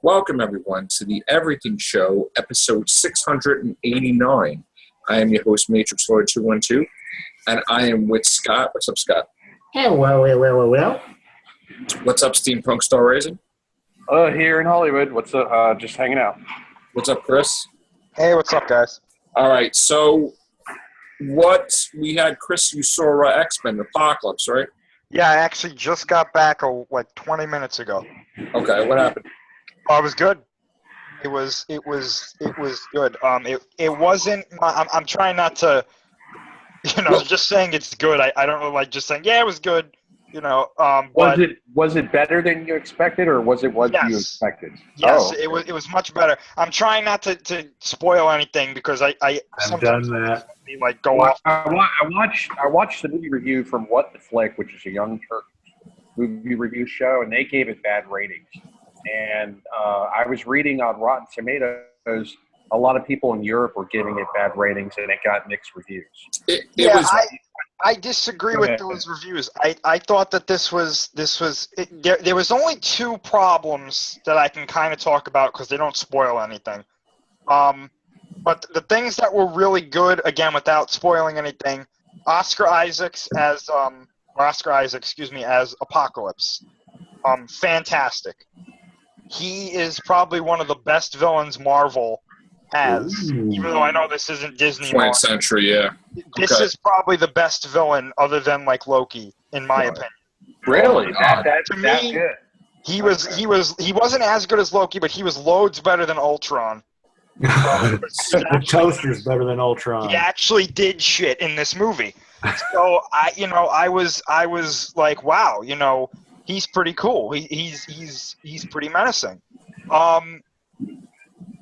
Welcome, everyone, to the Everything Show, episode 689. I am your host, Matrix Lord 212, and I am with Scott. What's up, Scott? Well. What's up, Steampunk Star Raisin? Here in Hollywood. What's up? Just hanging out. What's up, Chris? Hey, what's up, guys? All right, so we had, Chris, you saw X-MenApocalypse, right? Yeah, I actually just got back like 20 minutes ago. Okay, what happened? Oh, it was good. It was good. It wasn't. I'm trying not to, just saying it's good. I don't really like just saying it was good. Was it better than you expected, or was it what you expected? Yes, it was much better. I'm trying not to spoil anything because I sometimes done that. Like go off. I watched the movie review from What the Flick, which is a Young Turk movie review show, and they gave it bad ratings. And I was reading on Rotten Tomatoes, a lot of people in Europe were giving it bad ratings, and it got mixed reviews. I disagree with those reviews. I thought that there was only two problems that I can kind of talk about because they don't spoil anything. But the things that were really good, again, without spoiling anything, Oscar Isaac as Apocalypse. Fantastic. He is probably one of the best villains Marvel has, even though I know this isn't Disney. 20th century, yeah. This is probably the best villain other than like Loki, in my opinion. Really? To me, good. He wasn't as good as Loki, but he was loads better than Ultron. The toaster's better than Ultron. He actually did shit in this movie. So I was like, wow, he's pretty cool. He's pretty menacing.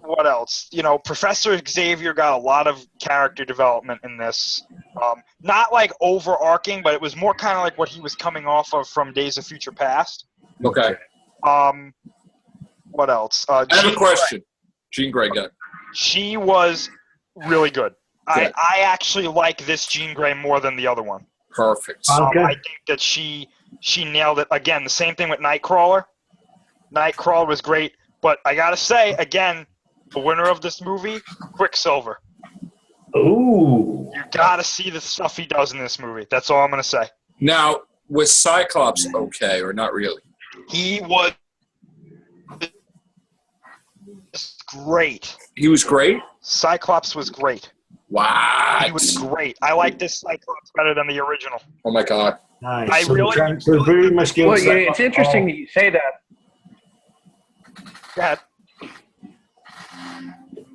What else? Professor Xavier got a lot of character development in this. Not like overarching, but it was more kind of like what he was coming off of from Days of Future Past. Okay. What else? I have a question. Jean Grey, got it. She was really good. Good. I actually like this Jean Grey more than the other one. Perfect. Okay. I think that she nailed it. Again, the same thing with Nightcrawler. Nightcrawler was great, but I gotta say, again, the winner of this movie, Quicksilver. Ooh. You gotta see the stuff he does in this movie. That's all I'm gonna say. Now, was Cyclops okay or not really? He was great. He was great? Cyclops was great. Wow. He was great. I like this Cyclops better than the original. Oh, my God. Nice. I really- very much Well, it's interesting that you say that. Yeah.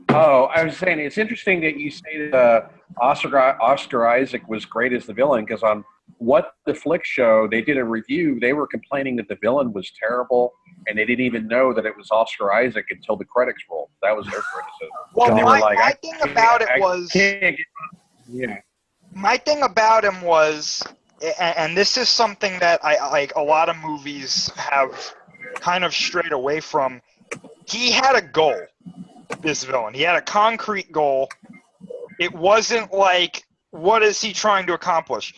Oh, I was saying it's interesting that you say that Oscar Isaac was great as the villain, because on What the Flick show, they did a review. They were complaining that the villain was terrible, and they didn't even know that it was Oscar Isaac until the credits rolled. That was their criticism. Well, they my thing about it was... Yeah. My thing about him was, and this is something that I like, a lot of movies have kind of strayed away from. He had a goal, this villain. He had a concrete goal. It wasn't like, what is he trying to accomplish?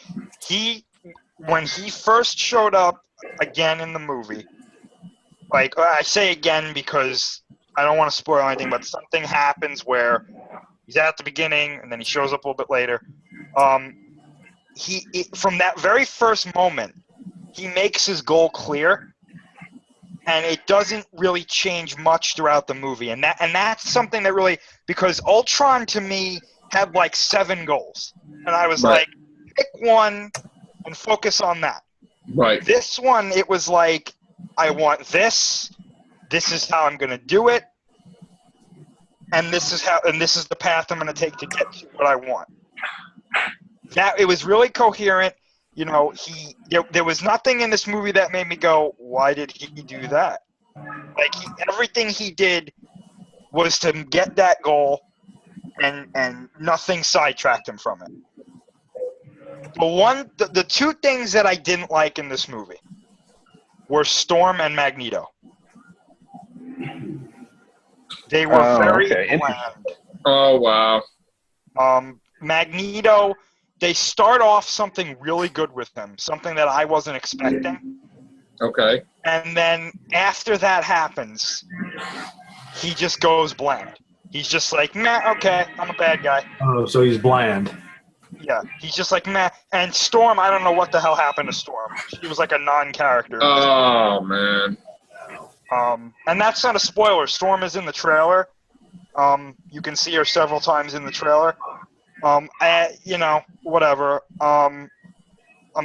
When he first showed up again in the movie, like, I say again because I don't want to spoil anything, but something happens where he's at the beginning and then he shows up a little bit later. From that very first moment, he makes his goal clear, and it doesn't really change much throughout the movie. And that's something that really, because Ultron to me had like 7 goals, and I was like, pick one and focus on that. Right. This one, it was like, I want this. This is how I'm going to do it. And this is the path I'm going to take to get to what I want. It was really coherent. There was nothing in this movie that made me go, why did he do that? Like, everything he did was to get that goal, and nothing sidetracked him from it. The two things that I didn't like in this movie were Storm and Magneto. They were very bland. Oh, wow. Magneto, they start off something really good with him, something that I wasn't expecting. Okay. And then after that happens, he just goes bland. He's just like, meh, okay, I'm a bad guy. Oh, so he's bland. Yeah, he's just like, meh. And Storm, I don't know what the hell happened to Storm. She was like a non-character. Oh, man. And that's not a spoiler. Storm is in the trailer. You can see her several times in the trailer. Whatever. I'm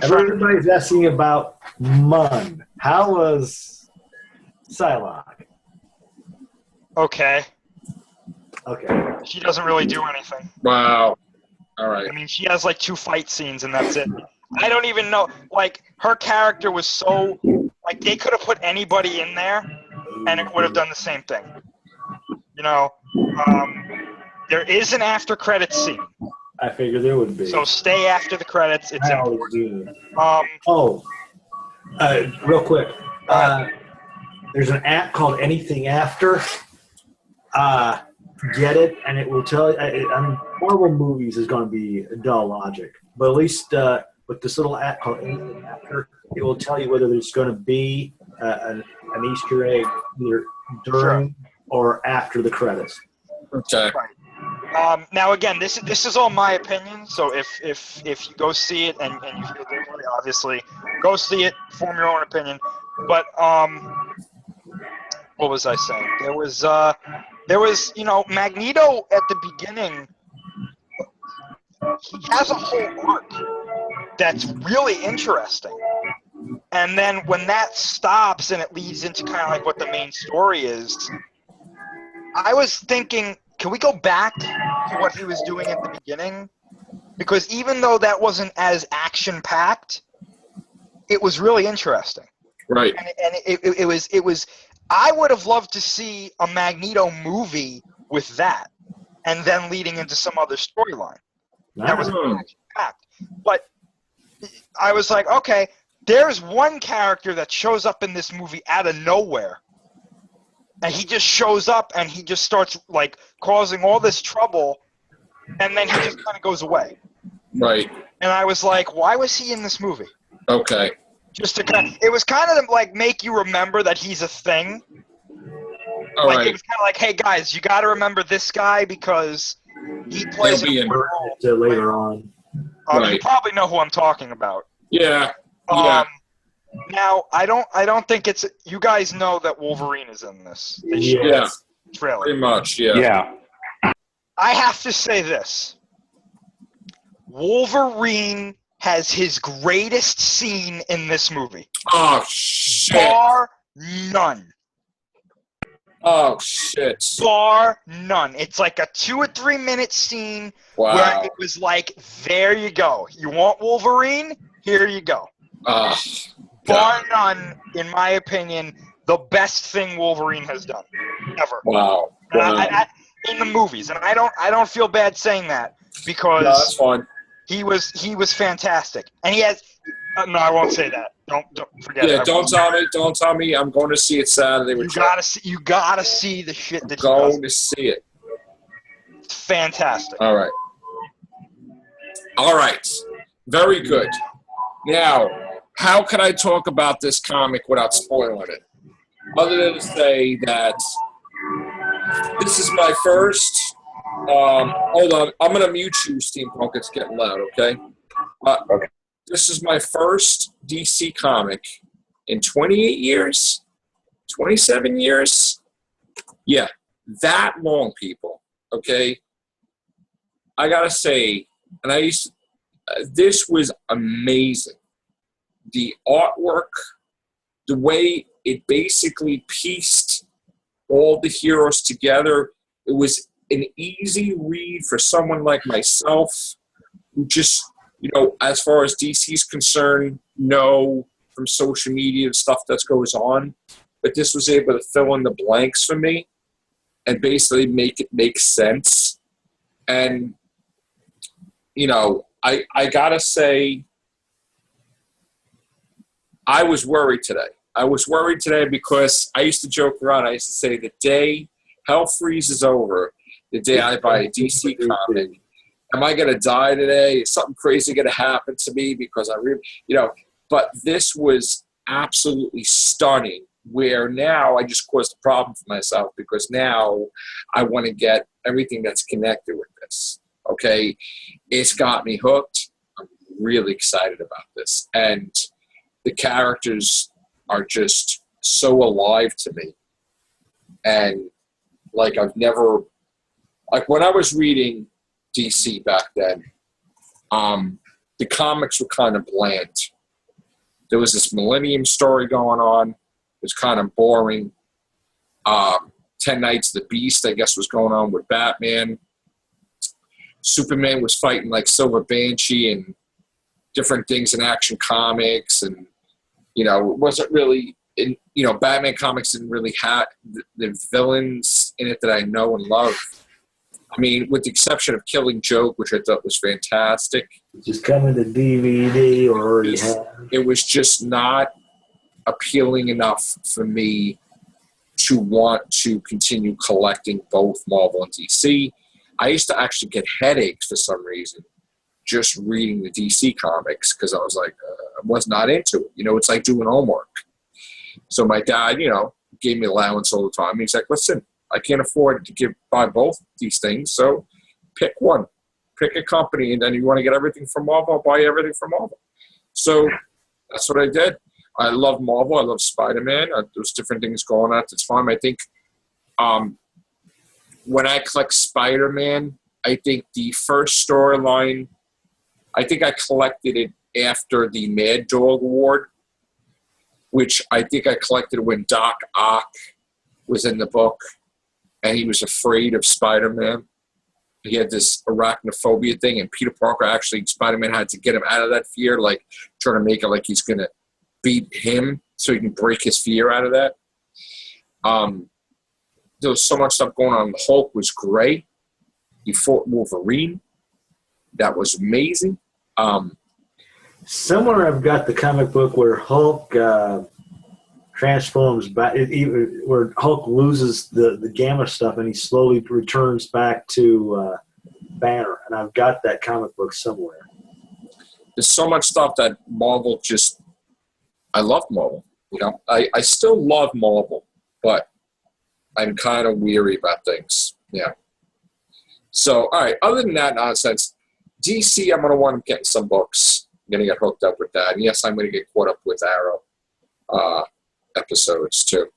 trying. Everybody's asking about Mun. How was Psylocke? Okay. Okay. She doesn't really do anything. Wow. All right. I mean, she has like 2 fight scenes and that's it. I don't even know. Like, her character was so... Like, they could have put anybody in there and it would have done the same thing. You know? There is an after-credits scene. I figured there would be. So stay after the credits. It's I important. always do. Real quick. There's an app called Anything After. Get it, and it will tell you. I mean, Marvel movies is going to be dull logic, but at least with this little app called Anything After, it will tell you whether there's going to be an Easter egg either during or after the credits. Okay. Right. Now again, this is all my opinion. So if you go see it and you feel differently, obviously go see it, form your own opinion. But what was I saying? There was Magneto at the beginning. He has a whole arc that's really interesting. And then when that stops and it leads into kind of like what the main story is, I was thinking, can we go back to what he was doing at the beginning? Because even though that wasn't as action-packed, it was really interesting. Right. And it was. I would have loved to see a Magneto movie with that, and then leading into some other storyline. That was action-packed. But I was like, okay, there's one character that shows up in this movie out of nowhere. And he just shows up and he just starts like causing all this trouble, and then he just kind of goes away. Right. And I was like, why was he in this movie? Okay. Just to it was kind of like make you remember that he's a thing. All like right. it was kind of like, hey guys, you got to remember this guy because he plays He'll be an in important role Later on. Right. You probably know who I'm talking about. Yeah. Yeah. Now I don't think it's. You guys know that Wolverine is in this Yeah. trailer. Pretty much. Yeah. Yeah. I have to say this. Wolverine has his greatest scene in this movie. Oh shit. Bar none. Oh shit. Bar none. It's like a 2 or 3 minute scene Wow. where it was like, there you go. You want Wolverine? Here you go. Bar none, in my opinion, the best thing Wolverine has done ever. Wow. And Wow. in the movies, and I don't feel bad saying that because No, that's fine. he was fantastic, and he has. No, I won't say that. Don't forget. Yeah, it. don't tell me. I'm going to see it Saturday. You gotta see the shit that he going does. to see it. It's fantastic. All right. Very good. Now, how can I talk about this comic without spoiling it? Other than to say that this is my first. Hold on, I'm gonna mute you, Steampunk. It's getting loud. Okay. Okay. This is my first DC comic in 28 years, 27 years. Yeah, that long, people. Okay. I gotta say, and this was amazing. The artwork, the way it basically pieced all the heroes together, it was an easy read for someone like myself who just, as far as DC's concerned, know from social media and stuff that goes on. But this was able to fill in the blanks for me and basically make it make sense. And, I gotta say, I was worried today. I was worried today because I used to joke around. I used to say the day hell freezes over, the day I buy a DC comic, am I going to die today? Is something crazy going to happen to me because but this was absolutely stunning where now I just caused a problem for myself because now I want to get everything that's connected with this. Okay, it's got me hooked. I'm really excited about this, and the characters are just so alive to me. And like I've never, like when I was reading DC back then, the comics were kind of bland. There was this Millennium story going on. It was kind of boring. 10 Nights of the Beast, I guess, was going on with Batman. Superman was fighting like Silver Banshee and different things in Action Comics. And, you know, it wasn't really, Batman comics didn't really have the villains in it that I know and love. I mean, with the exception of Killing Joke, which I thought was fantastic. Just coming to DVD or already have. It was just not appealing enough for me to want to continue collecting both Marvel and DC. I used to actually get headaches for some reason just reading the DC comics because I was like, I was not into it. It's like doing homework. So my dad, gave me allowance all the time. He's like, listen, I can't afford to buy both these things, so pick one. Pick a company, and then you want to get everything from Marvel, I'll buy everything from Marvel. So that's what I did. I love Marvel. I love Spider-Man. There's different things going on at the time. I think when I collect Spider-Man, I think the first storyline, I think I collected it after the Mad Dog Award, which I think I collected when Doc Ock was in the book, and he was afraid of Spider-Man. He had this arachnophobia thing, and Peter Parker Spider-Man had to get him out of that fear, like trying to make it like he's going to beat him so he can break his fear out of that. There was so much stuff going on. The Hulk was great. He fought Wolverine. That was amazing. Somewhere I've got the comic book where Hulk transforms back, where Hulk loses the Gamma stuff and he slowly returns back to Banner. And I've got that comic book somewhere. There's so much stuff that Marvel just... I love Marvel. I still love Marvel, but I'm kind of weary about things. Yeah. So, all right, other than that nonsense, DC, I'm going to want to get some books. I'm going to get hooked up with that. And yes, I'm going to get caught up with Arrow episodes too.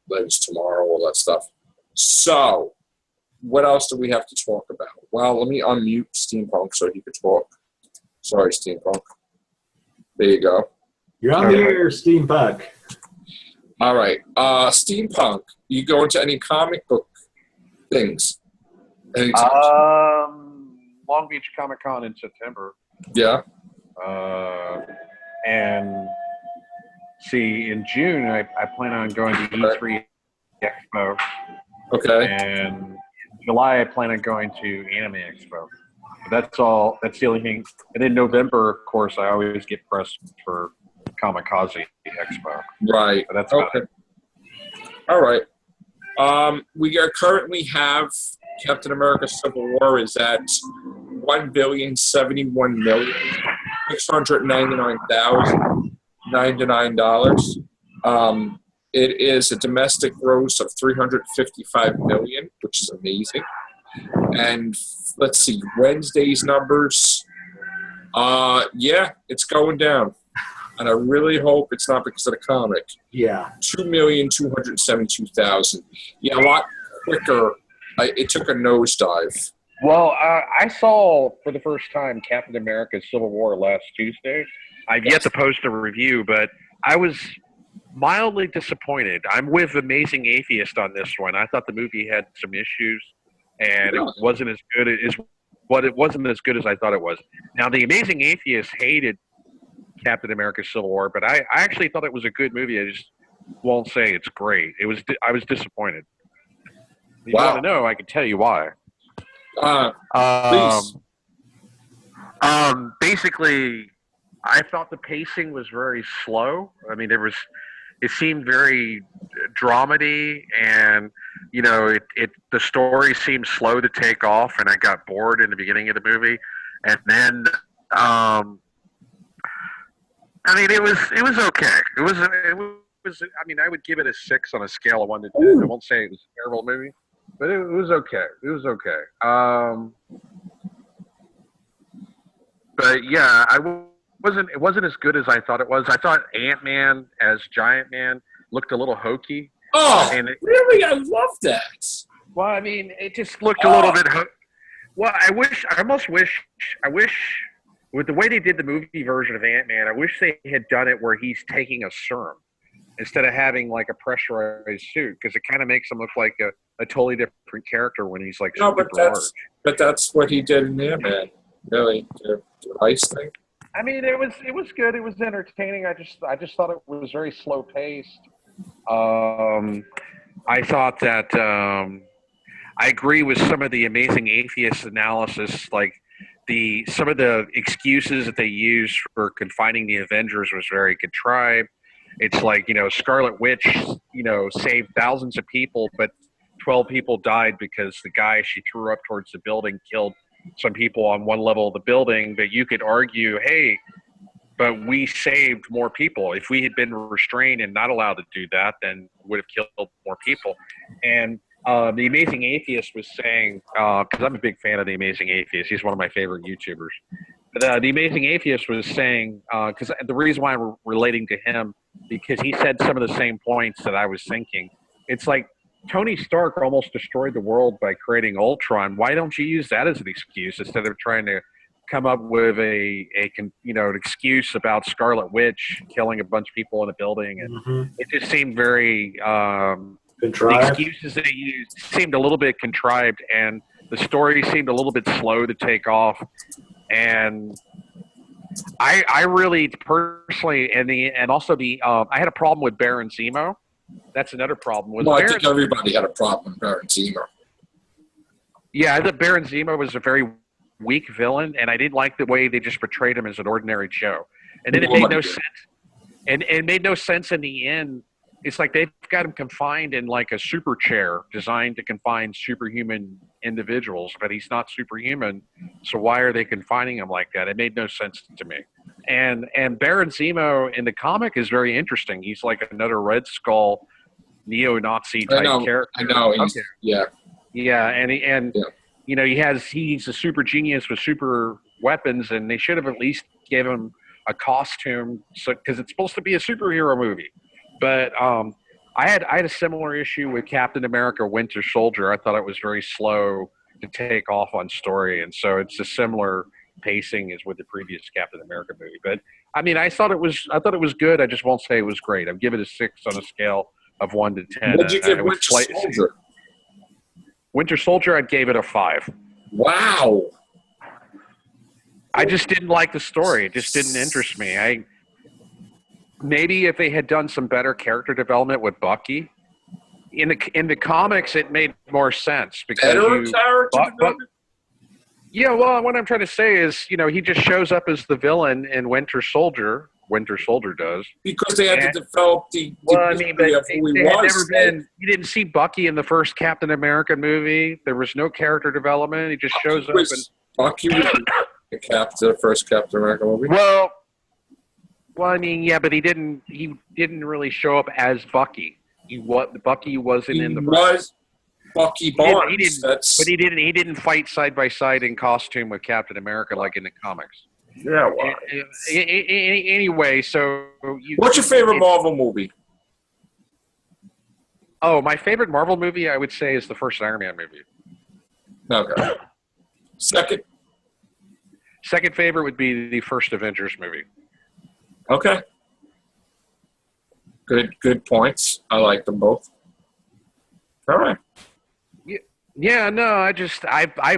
Latest tomorrow, all that stuff. So, what else do we have to talk about? Well, let me unmute Steampunk so he could talk. Sorry, Steampunk. There you go. You're on the air, Steampunk. All right. Steampunk, you go into any comic book things? Long Beach Comic Con in September. Yeah. And see, in June, I plan on going to E3 Expo. Okay. And in July, I plan on going to Anime Expo. That's all. That's the only thing. And in November, of course, I always get pressed for Kamikaze Expo. Right. So that's okay. All right. We currently have Captain America Civil War is at $1,071,699,099. It is a domestic gross of $355 million, which is amazing. And let's see, Wednesday's numbers. It's going down. And I really hope it's not because of the comic. Yeah. 2,272,000. Yeah, a lot quicker. It took a nosedive. Well, I saw for the first time Captain America Civil War last Tuesday. I've yet to post a review, but I was mildly disappointed. I'm with Amazing Atheist on this one. I thought the movie had some issues, and it wasn't as good as it wasn't as good as I thought it was. Now, the Amazing Atheist hated Captain America Civil War, but I actually thought it was a good movie. I just won't say it's great. I was disappointed. If you want to know, I can tell you why. Please. Basically, I thought the pacing was very slow. I mean, it seemed very dramedy, and the story seemed slow to take off, and I got bored in the beginning of the movie, and then it was okay. It was. I mean, I would give it a 6 on a scale of 1 to 10. I won't say it was a terrible movie, but it was okay. It was okay. But yeah, it wasn't as good as I thought it was. I thought Ant-Man as Giant Man looked a little hokey. Oh, And really? I love that. Well, I mean, it just looked a little bit. Well, I wish with the way they did the movie version of Ant-Man, I wish they had done it where he's taking a serum instead of having like a pressurized suit, because it kind of makes him look like a totally different character when he's like super large. But that's what he did in Ant-Man. Really, the ice thing. I mean, it was good. It was entertaining. I just thought it was very slow paced. I thought that I agree with some of the Amazing Atheist analysis, like some of the excuses that they used for confining the Avengers was very contrived. It's like, Scarlet Witch, saved thousands of people, but 12 people died because the guy she threw up towards the building killed some people on one level of the building. But you could argue, hey, but we saved more people. If we had been restrained and not allowed to do that, then we would have killed more people. And the Amazing Atheist was saying, because I'm a big fan of the Amazing Atheist, he's one of my favorite YouTubers. But the Amazing Atheist was saying, because the reason why I'm relating to him, because he said some of the same points that I was thinking. It's like Tony Stark almost destroyed the world by creating Ultron. Why don't you use that as an excuse instead of trying to come up with an excuse about Scarlet Witch killing a bunch of people in a building? And it just seemed very the excuses that he used seemed a little bit contrived, and the story seemed a little bit slow to take off. And I really personally, and also I had a problem with Baron Zemo. That's another problem. I think everybody had a problem with Baron Zemo. Yeah, I thought Baron Zemo was a very weak villain, and I didn't like the way they just portrayed him as an ordinary Joe. And then it made no sense. And it made no sense in the end. It's like they've got him confined in like a super chair designed to confine superhuman individuals, but he's not superhuman. So why are they confining him like that? It made no sense to me. And Baron Zemo in the comic is very interesting. He's like another Red Skull neo-Nazi type character. I know. Yeah. Yeah, he's a super genius with super weapons, and they should have at least gave him a costume, because it's supposed to be a superhero movie. But I had a similar issue with Captain America: Winter Soldier. I thought it was very slow to take off on story, and so it's a similar pacing as with the previous Captain America movie. But I mean, I thought it was good. I just won't say it was great. I'd give it a 6 on a scale of 1 to 10. What did you give Winter Soldier? Winter Soldier, I gave it a 5. Wow. I just didn't like the story. It just didn't interest me. Maybe if they had done some better character development with Bucky, in the comics, it made more sense because character development. Yeah, well, what I'm trying to say is, he just shows up as the villain in Winter Soldier. Winter Soldier does because they had to develop the. Well, I mean, but you didn't see Bucky in the first Captain America movie. There was no character development. He just shows up. Bucky was the first Captain America movie. Well, I mean, yeah, but he didn't really show up as Bucky. Bucky wasn't in the. He was Bucky Barnes. He didn't fight side by side in costume with Captain America like in the comics. Yeah. Well. Anyway, so what's your favorite Marvel movie? Oh, my favorite Marvel movie, I would say, is the first Iron Man movie. Okay. Second favorite would be the first Avengers movie. Okay. Good points. I like them both. All right. Yeah, no, I've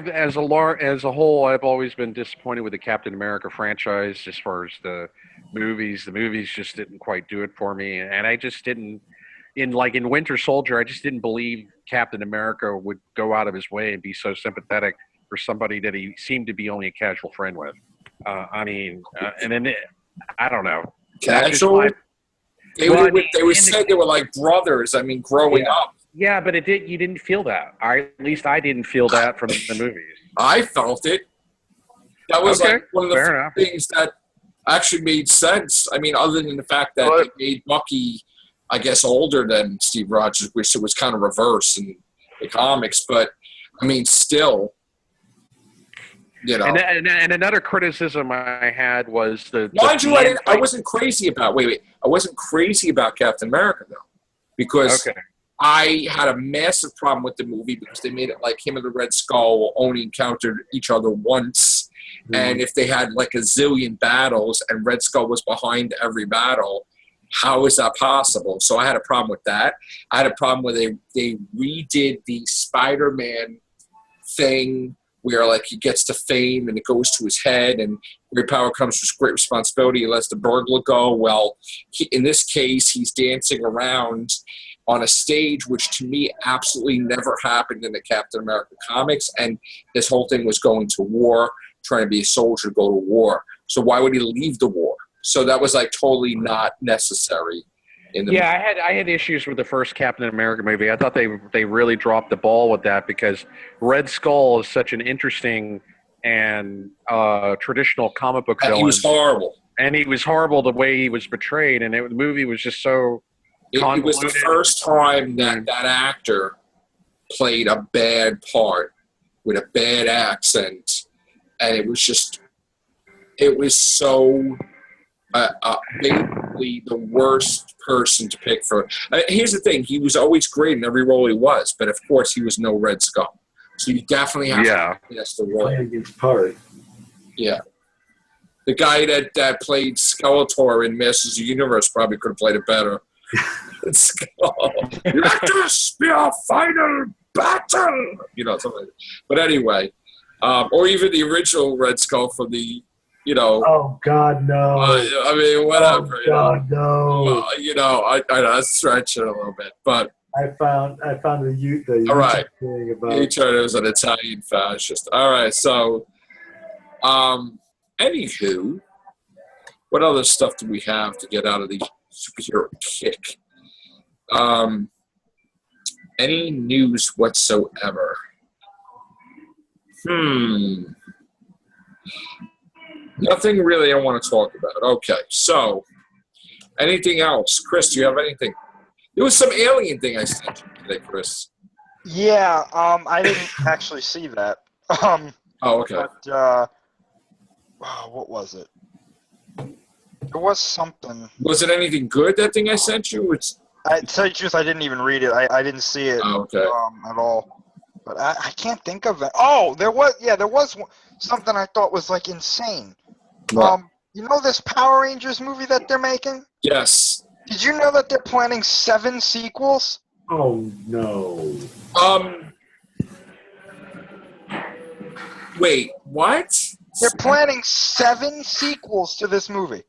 as a whole, I've always been disappointed with the Captain America franchise as far as the movies. The movies just didn't quite do it for me, and I just didn't. In Winter Soldier, I just didn't believe Captain America would go out of his way and be so sympathetic for somebody that he seemed to be only a casual friend with. And then I don't know. Casual. They said they were like brothers. I mean, growing up. Yeah, but you didn't feel that. At least I didn't feel that from the movies. I felt it. That was one of the things that actually made sense. I mean, other than the fact that it made Bucky I guess, older than Steve Rogers, which it was kind of reverse in the comics. But, I mean, still, you know. And another criticism I had was Mind you, I wasn't crazy about, I wasn't crazy about Captain America, though. Because I had a massive problem with the movie because they made it like him and the Red Skull only encountered each other once. Mm-hmm. And if they had like a zillion battles and Red Skull was behind every battle, how is that possible? So I had a problem with that. I had a problem where they redid the Spider-Man thing where like he gets to fame and it goes to his head and great power comes with great responsibility. He lets the burglar go. Well, in this case, he's dancing around on a stage, which to me absolutely never happened in the Captain America comics. And his whole thing was going to war, trying to be a soldier, go to war. So why would he leave the war? So that was like totally not necessary. In the movie. I had issues with the first Captain America movie. I thought they really dropped the ball with that because Red Skull is such an interesting and traditional comic book villain. He was horrible. And he was horrible the way he was portrayed, and the movie was just so it was the first time that actor played a bad part with a bad accent, and it was so basically the worst person to pick for. Here's the thing: he was always great in every role he was, but of course he was no Red Skull. So you definitely have to guess the role. Play against part. Yeah. The guy that played Skeletor in Masters of the Universe probably could have played it better. Let this be our final battle! Something like that. But anyway, or even the original Red Skull from the, Oh, God, no. I mean, whatever. Oh, God, no. I stretch it a little bit, but. I found the all right. thing about. He turned as an Italian fascist. All right, so, anywho, what other stuff do we have to get out of the superhero kick? Any news whatsoever? Nothing really I want to talk about. Okay, so anything else? Chris, do you have anything? There was some alien thing I sent you today, Chris. Yeah, I didn't actually see that. Oh, okay. But, what was it? There was something. Was it anything good, that thing I sent you? To tell you the truth, I didn't even read it. I didn't see it at all. But I can't think of it. Oh, there was something I thought was, like, insane. What? This Power Rangers movie that they're making? Yes. Did you know that they're planning 7 sequels? Oh, no. Wait, what? They're planning 7 sequels to this movie.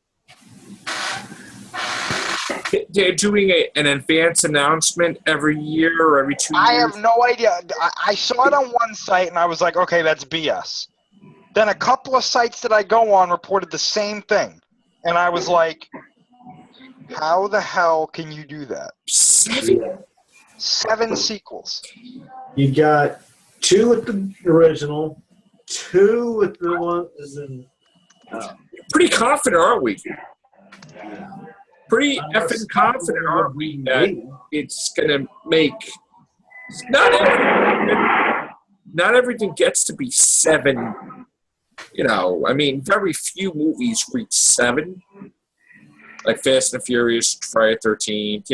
They're doing an advance announcement every year or every 2 years? I have no idea. I saw it on one site, and I was like, okay, that's BS. Then a couple of sites that I go on reported the same thing. And I was like, how the hell can you do that? 7 sequels. You got 2 with the original, 2 with the one is in. Pretty confident, aren't we? Pretty effing confident, aren't we, that it's going to make... Not everything gets to be 7. I mean, very few movies reach 7. Like Fast and Furious, Friday the 13th,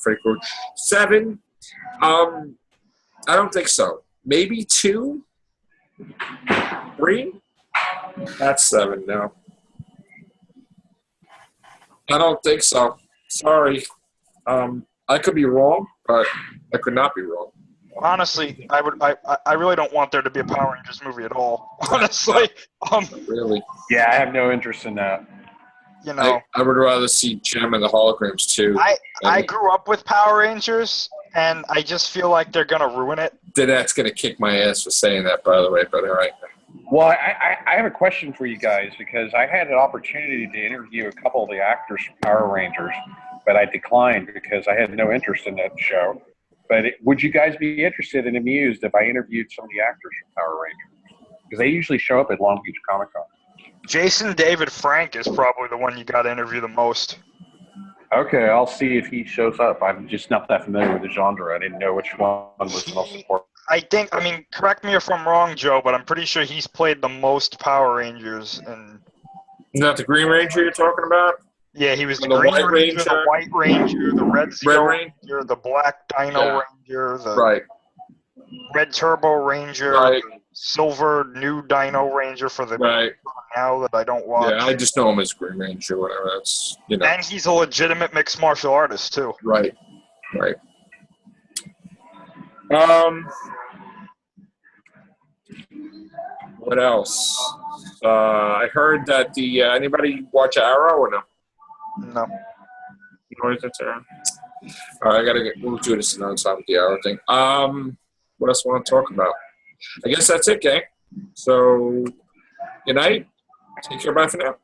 Freddy Krueger. 7? I don't think so. Maybe 2? 3? That's 7 now. I don't think so. Sorry. I could be wrong, but I could not be wrong. Honestly, I really don't want there to be a Power Rangers movie at all. Honestly. Really? Yeah, I have no interest in that. I would rather see Gem and the Holograms too. I grew up with Power Rangers, and I just feel like they're going to ruin it. Danette's going to kick my ass for saying that, by the way, but all right. Well, I have a question for you guys because I had an opportunity to interview a couple of the actors from Power Rangers, but I declined because I had no interest in that show. But would you guys be interested and amused if I interviewed some of the actors from Power Rangers? Because they usually show up at Long Beach Comic Con. Jason David Frank is probably the one you got to interview the most. Okay, I'll see if he shows up. I'm just not that familiar with the genre. I didn't know which one was the most important. I think, I mean, correct me if I'm wrong, Joe, but I'm pretty sure he's played the most Power Rangers. And Is that the Green Ranger you're talking about? yeah, he was the And the Green White Ranger, the Ranger? White Ranger, the Red Red Zero Ranger? Ranger, the Black Dino Yeah. Ranger, the Right. Red Turbo Ranger, Right. Silver New Dino Ranger for the Right. now that I don't watch. Yeah, I just know him as Green Ranger, whatever. That's, you know. And he's a legitimate mixed martial artist, too. Right. Right. What else? I heard that the anybody watch Arrow or no? No. You know what that's Arrow? All right, I gotta we'll do this another time with the Arrow thing. What else I want to talk about? I guess that's it, gang. So, good night. Take care. Bye for now.